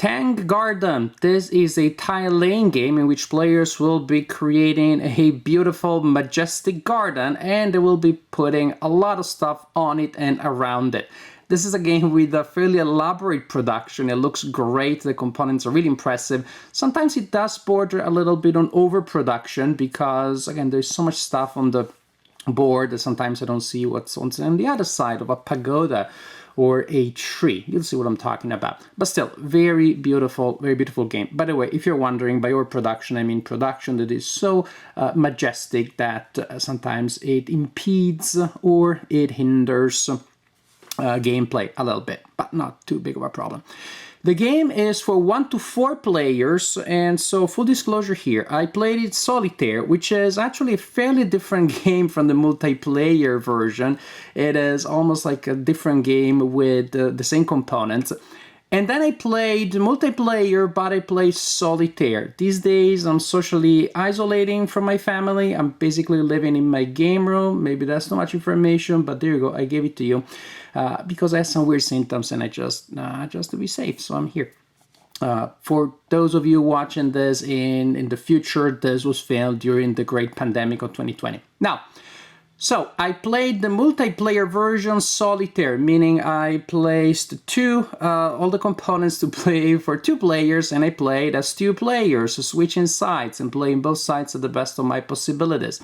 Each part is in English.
Tang Garden. This is a tile laying game in which players will be creating a beautiful, majestic garden, and they will be putting a lot of stuff on it and around it. This is a game with a fairly elaborate production. It looks great. The components are really impressive. Sometimes it does border a little bit on overproduction because, again, there's so much stuff on the board that sometimes I don't see what's on the other side of a pagoda or a tree. You'll see what I'm talking about. But still, very beautiful game. By the way, if you're wondering, by overproduction, I mean production that is so majestic that sometimes it impedes or it hinders gameplay a little bit, but not too big of a problem. The game is for 1 to 4 players, and so full disclosure here, I played it solitaire, which is actually a fairly different game from the multiplayer version. It is almost like a different game with the same components. And then I played multiplayer, but I played solitaire. These days, I'm socially isolating from my family. I'm basically living in my game room. Maybe that's too much information, but there you go. I gave it to you because I have some weird symptoms, and I just to be safe, so I'm here. For those of you watching this in the future, this was filmed during the great pandemic of 2020. Now, so I played the multiplayer version solitaire, meaning I placed all the components to play for 2 players, and I played as 2 players, switching sides and playing both sides to the best of my possibilities.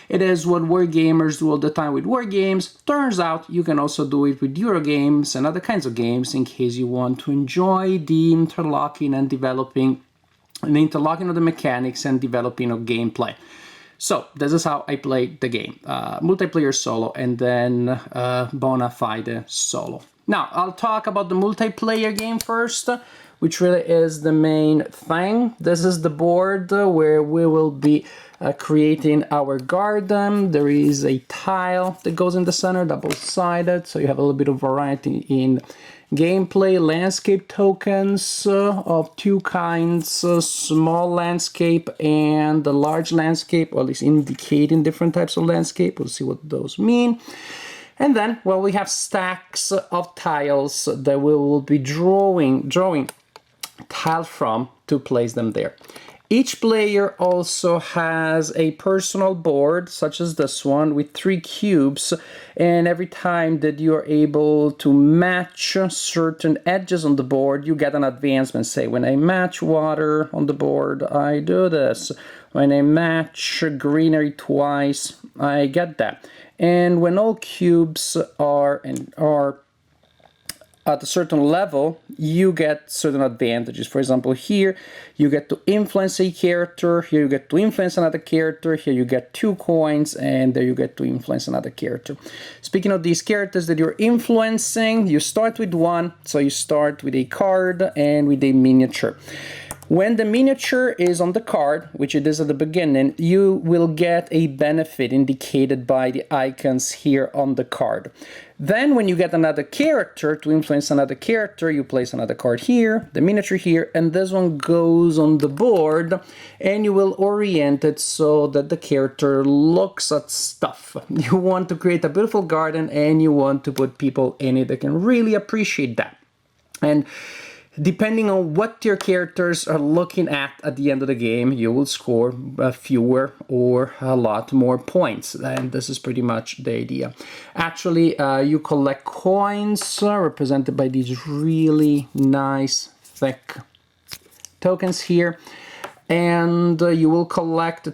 It is what wargamers do all the time with war games. Turns out you can also do it with Euro games and other kinds of games in case you want to enjoy the interlocking of the mechanics and developing of gameplay. So this is how I played the game, multiplayer solo and then bona fide solo. Now I'll talk about the multiplayer game first, which really is the main thing. This is the board where we will be creating our garden. There is a tile that goes in the center, double-sided, so you have a little bit of variety in gameplay. Landscape tokens of 2 kinds, small landscape and the large landscape, or at least indicating different types of landscape. We'll see what those mean. And then, well, we have stacks of tiles that we will be drawing tile from to place them there. Each player also has a personal board, such as this one, with 3 cubes, and every time that you're able to match certain edges on the board, you get an advancement. Say, when I match water on the board, I do this. When I match greenery twice, I get that. And when all cubes are at a certain level, you get certain advantages. For example, here you get to influence a character, here you get to influence another character, here you get 2 coins, and there you get to influence another character. Speaking of these characters that you're influencing, you start with 1, so you start with a card and with a miniature. When the miniature is on the card, which it is at the beginning, you will get a benefit indicated by the icons here on the card. Then when you get another character, to influence another character, you place another card here, the miniature here, and this one goes on the board, and you will orient it so that the character looks at stuff. You want to create a beautiful garden, and you want to put people in it that can really appreciate that. And depending on what your characters are looking at the end of the game, you will score fewer or a lot more points. And this is pretty much the idea. Actually, you collect coins represented by these really nice, thick tokens here. And you will collect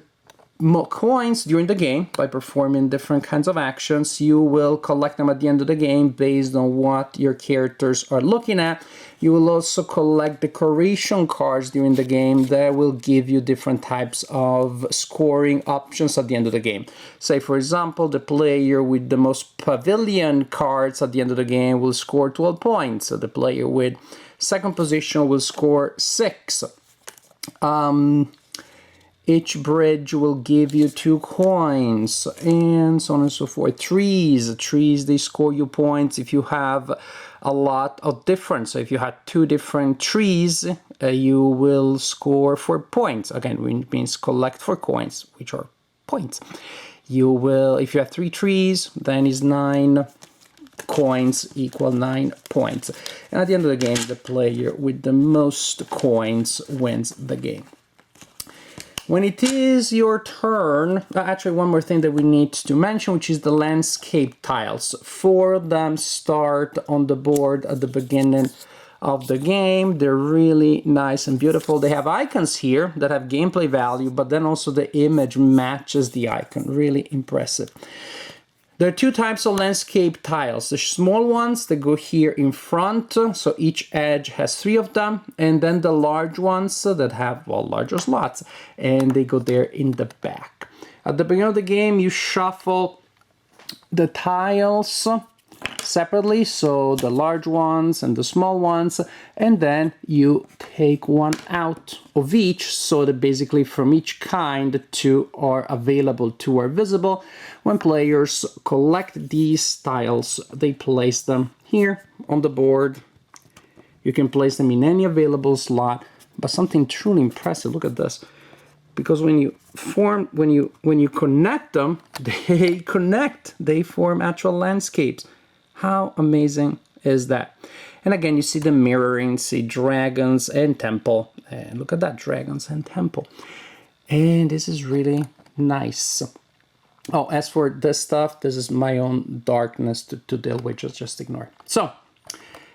more coins during the game by performing different kinds of actions. You will collect them at the end of the game based on what your characters are looking at. You will also collect decoration cards during the game that will give you different types of scoring options at the end of the game. Say, for example, the player with the most pavilion cards at the end of the game will score 12 points. So the player with second position will score 6. Each bridge will give you 2 coins, and so on and so forth. Trees, they score you points if you have a lot of different. So if you had 2 different trees, you will score 4 points. Again, which means collect 4 coins, which are points. You will, if you have 3 trees, then is 9 coins equal 9 points. And at the end of the game, the player with the most coins wins the game. When it is your turn, actually one more thing that we need to mention, which is the landscape tiles. 4 of them start on the board at the beginning of the game. They're really nice and beautiful. They have icons here that have gameplay value, but then also the image matches the icon. Really impressive. There are 2 types of landscape tiles. The small ones that go here in front, so each edge has 3 of them, and then the large ones that have, well, larger slots, and they go there in the back. At the beginning of the game, you shuffle the tiles separately, so the large ones and the small ones, and then you take one out of each, so that basically from each kind 2 are available, 2 are visible. When players collect these tiles, they place them here on the board. You can place them in any available slot, but something truly impressive, look at this. Because when you connect them, they connect, they form actual landscapes. How amazing is that? And again, you see the mirroring, see dragons and temple. And look at that, dragons and temple. And this is really nice. Oh, as for this stuff, this is my own darkness to deal with, just ignore. So,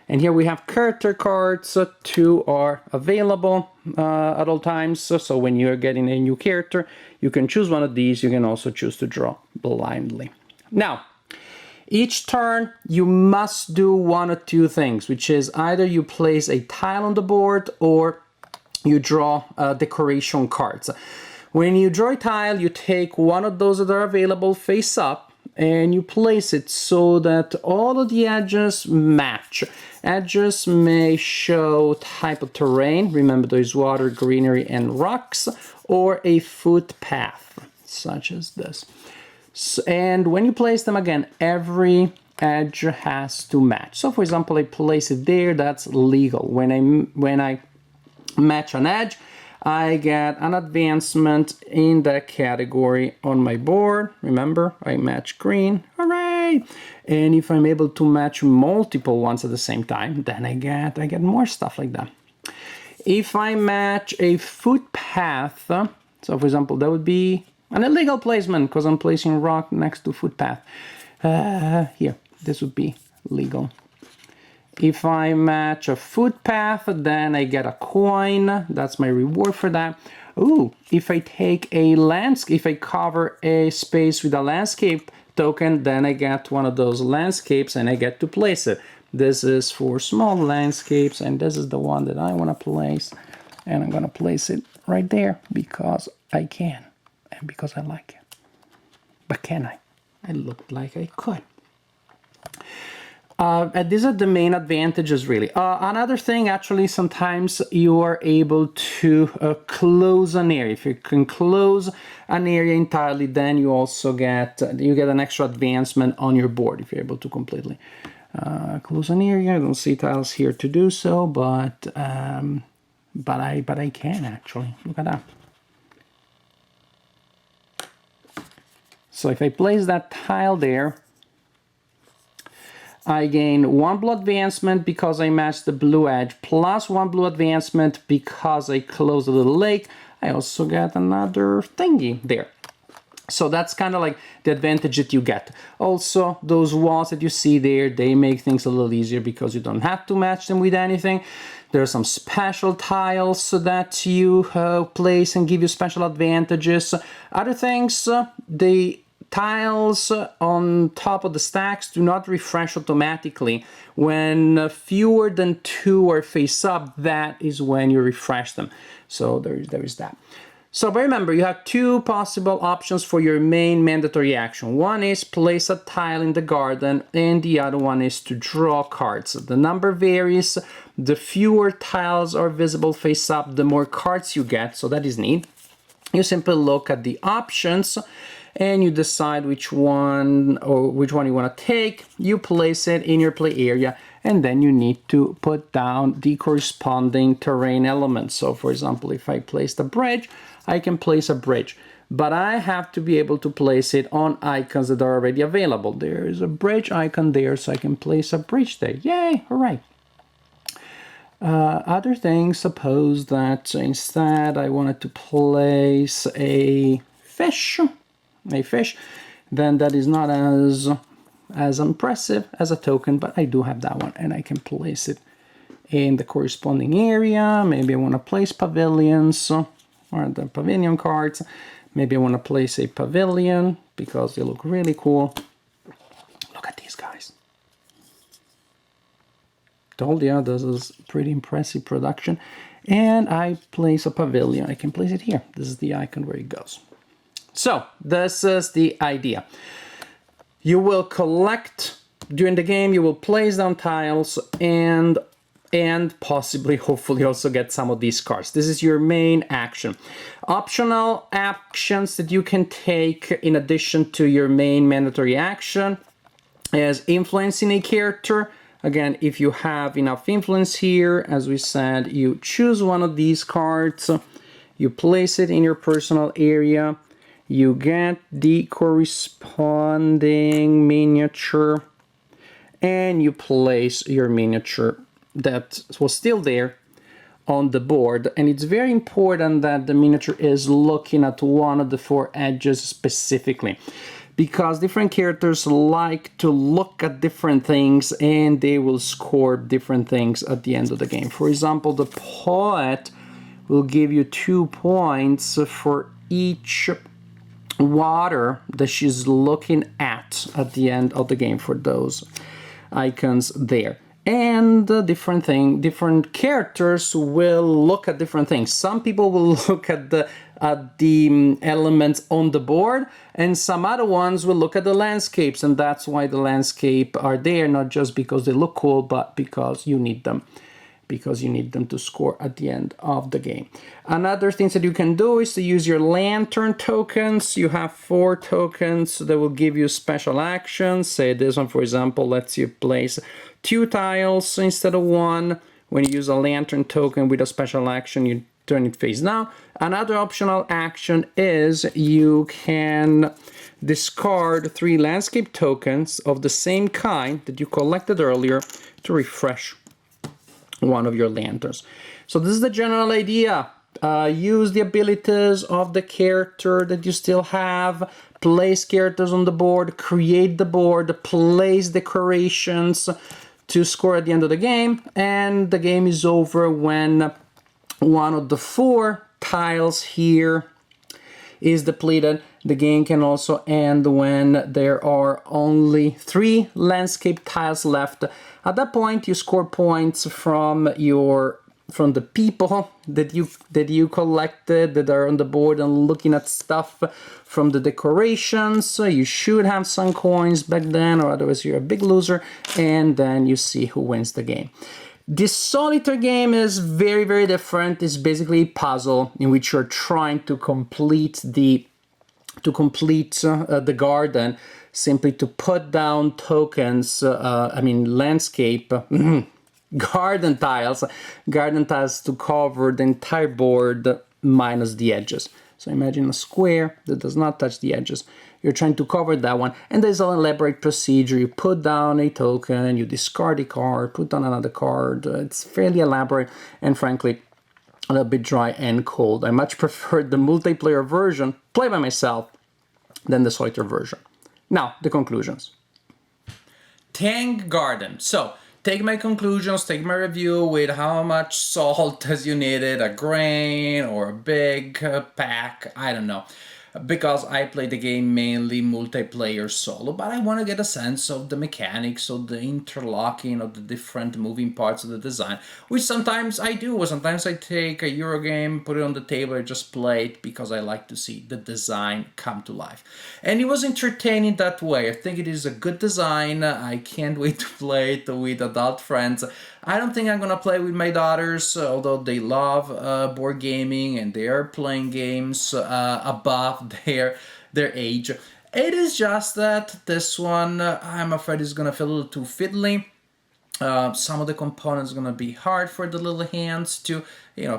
and here we have character cards. 2 are available at all times. So when you're getting a new character, you can choose one of these. You can also choose to draw blindly. Now, each turn, you must do one of 2 things, which is either you place a tile on the board or you draw decoration cards. When you draw a tile, you take one of those that are available face up and you place it so that all of the edges match. Edges may show type of terrain, remember there's water, greenery, and rocks, or a footpath, such as this. And when you place them again, every edge has to match. So for example, I place it there, that's legal. When I match an edge, I get an advancement in that category on my board. Remember, I match green, hooray! And if I'm able to match multiple ones at the same time, then I get more stuff like that. If I match a footpath, so for example, that would be an illegal placement because I'm placing rock next to footpath. Here, this would be legal. If I match a footpath, then I get a coin. That's my reward for that. Ooh, if I take a landscape, if I cover a space with a landscape token, then I get one of those landscapes and I get to place it. This is for small landscapes, and this is the one that I want to place. And I'm going to place it right there because I can and because I like it. But can I? It looked like I could. These are the main advantages, really. Another thing, actually, sometimes you are able to close an area. If you can close an area entirely, then you also get an extra advancement on your board if you're able to completely close an area. I don't see tiles here to do so, but I can actually. Look at that. So if I place that tile there, I gain 1 blue advancement because I matched the blue edge, plus 1 blue advancement because I closed the little lake. I also get another thingy there. So that's kind of like the advantage that you get. Also, those walls that you see there, they make things a little easier because you don't have to match them with anything. There are some special tiles that you place and give you special advantages. Other things, the tiles on top of the stacks do not refresh automatically. When fewer than 2 are face up, that is when you refresh them. So there is that. So but remember, you have 2 possible options for your main mandatory action. One is place a tile in the garden, and the other one is to draw cards. The number varies. The fewer tiles are visible face up, the more cards you get, so that is neat. You simply look at the options and you decide which one you want to take. You place it in your play area, and then you need to put down the corresponding terrain elements. So for example, if I placed a bridge, I can place a bridge. but I have to be able to place it on icons that are already available. There is a bridge icon there, so I can place a bridge there. Yay, all right. Other things, suppose that instead I wanted to place a fish, then that is not as impressive as a token, but I do have that one, and I can place it in the corresponding area. Maybe I want to place pavilions, or the pavilion cards. Maybe I want to place a pavilion because they look really cool. Look at these guys. Told you, this is pretty impressive production. And I place a pavilion. I can place it here. This is the icon where it goes. So this is the idea. You will collect during the game, you will place down tiles and possibly, hopefully, also get some of these cards. This is your main action. Optional actions that you can take in addition to your main mandatory action is influencing a character. Again, if you have enough influence here, as we said, you choose one of these cards, you place it in your personal area, you get the corresponding miniature, and you place your miniature that was still there on the board. And it's very important that the miniature is looking at one of the 4 edges specifically, because different characters like to look at different things and they will score different things at the end of the game. For example, the poet will give you 2 points for each water that she's looking at the end of the game for those icons there. And different characters will look at different things. Some people will look at the elements on the board, and some other ones will look at the landscapes, and that's why the landscape are there, not just because they look cool, but because you need them. Because you need them to score at the end of the game. Another thing that you can do is to use your lantern tokens. You have 4 tokens that will give you special actions. Say this one, for example, lets you place 2 tiles instead of 1. When you use a lantern token with a special action, you turn it face down. Another optional action is you can discard 3 landscape tokens of the same kind that you collected earlier to refresh one of your lanterns. So this is the general idea. Use the abilities of the character that you still have, place characters on the board, create the board, place decorations to score at the end of the game, and the game is over when one of the 4 tiles here is depleted. The game can also end when there are only 3 landscape tiles left. At that point, you score points from the people that you collected that are on the board and looking at stuff from the decorations. So you should have some coins back then, or otherwise you're a big loser, and then you see who wins the game. This solitaire game is very, very different. It's basically a puzzle in which you're trying to complete the garden, simply to put down tokens, landscape, garden tiles to cover the entire board minus the edges. So imagine a square that does not touch the edges. You're trying to cover that one, and there's an elaborate procedure. You put down a token, you discard a card, put down another card. It's fairly elaborate and frankly a little bit dry and cold. I much prefer the multiplayer version, play by myself, than the solitaire version. Now, the conclusions. Tang Garden. So, take my conclusions, take my review with how much salt as you needed, a grain or a big pack, I don't know. Because I play the game mainly multiplayer solo, but I want to get a sense of the mechanics, of the interlocking of the different moving parts of the design, which sometimes I do. Sometimes I take a Eurogame, put it on the table, and just play it because I like to see the design come to life. And it was entertaining that way. I think it is a good design. I can't wait to play it with adult friends. I don't think I'm gonna play with my daughters, although they love board gaming and they are playing games above their age. It is just that this one, I'm afraid, is gonna feel a little too fiddly. Some of the components are going to be hard for the little hands to,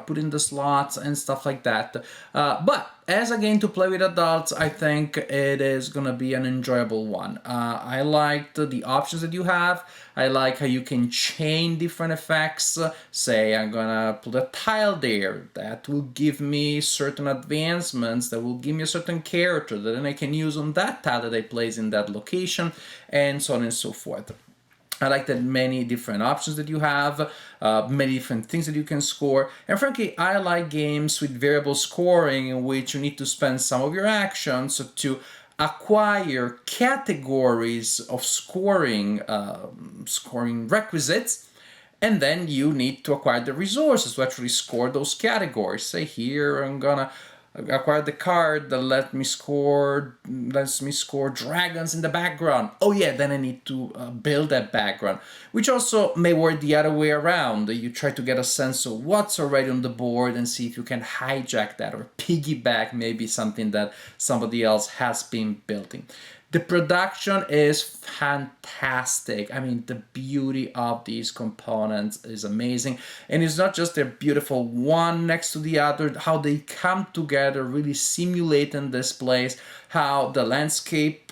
put in the slots and stuff like that. But as a game to play with adults, I think it is going to be an enjoyable one. I liked the options that you have. I like how you can chain different effects. Say I'm going to put a tile there that will give me certain advancements, that will give me a certain character that then I can use on that tile that I place in that location, and so on and so forth. I like that many different options that you have, many different things that you can score. And frankly, I like games with variable scoring in which you need to spend some of your actions to acquire categories of scoring requisites, and then you need to acquire the resources to actually score those categories. Say here I'm gonna acquire the card that lets me score dragons in the background. Oh yeah, then I need to build that background, which also may work the other way around. You try to get a sense of what's already on the board and see if you can hijack that or piggyback maybe something that somebody else has been building. The production is fantastic. I mean, the beauty of these components is amazing. And it's not just they're beautiful one next to the other, how they come together, really simulate and displays, how the landscape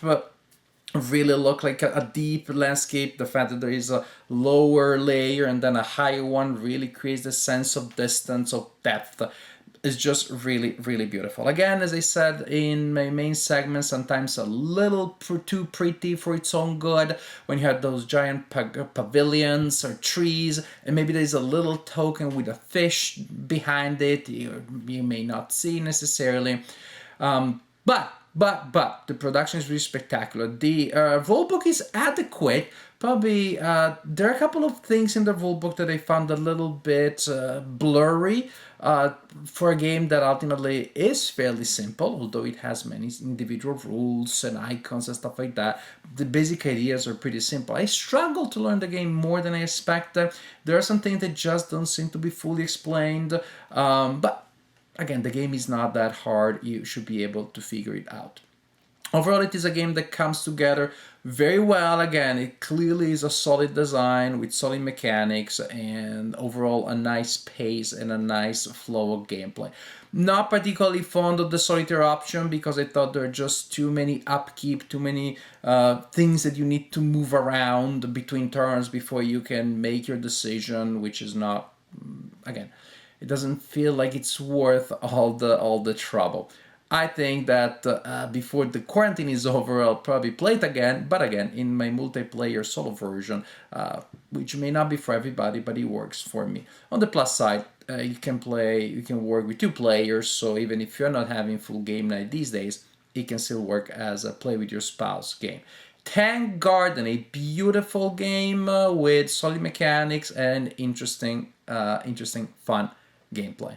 really look like a deep landscape. The fact that there is a lower layer and then a higher one really creates a sense of distance, of depth. Is just really, really beautiful. Again, as I said in my main segment, sometimes a little too pretty for its own good when you have those giant pavilions or trees, and maybe there's a little token with a fish behind it you may not see necessarily. But the production is really spectacular. The rulebook is adequate. Probably there are a couple of things in the rulebook that I found a little bit blurry for a game that ultimately is fairly simple, although it has many individual rules and icons and stuff like that. The basic ideas are pretty simple. I struggled to learn the game more than I expected. There are some things that just don't seem to be fully explained, but again, the game is not that hard. You should be able to figure it out. Overall, it is a game that comes together very well. Again, it clearly is a solid design with solid mechanics and overall a nice pace and a nice flow of gameplay. Not particularly fond of the solitaire option because I thought there are just too many upkeep, too many things that you need to move around between turns before you can make your decision, which is not, again, it doesn't feel like it's worth all the trouble. I think that before the quarantine is over, I'll probably play it again, but again, in my multiplayer solo version, which may not be for everybody, but it works for me. On the plus side, you can work with two players, so even if you're not having full game night these days, it can still work as a play with your spouse game. Tang Garden, a beautiful game with solid mechanics and interesting, fun gameplay.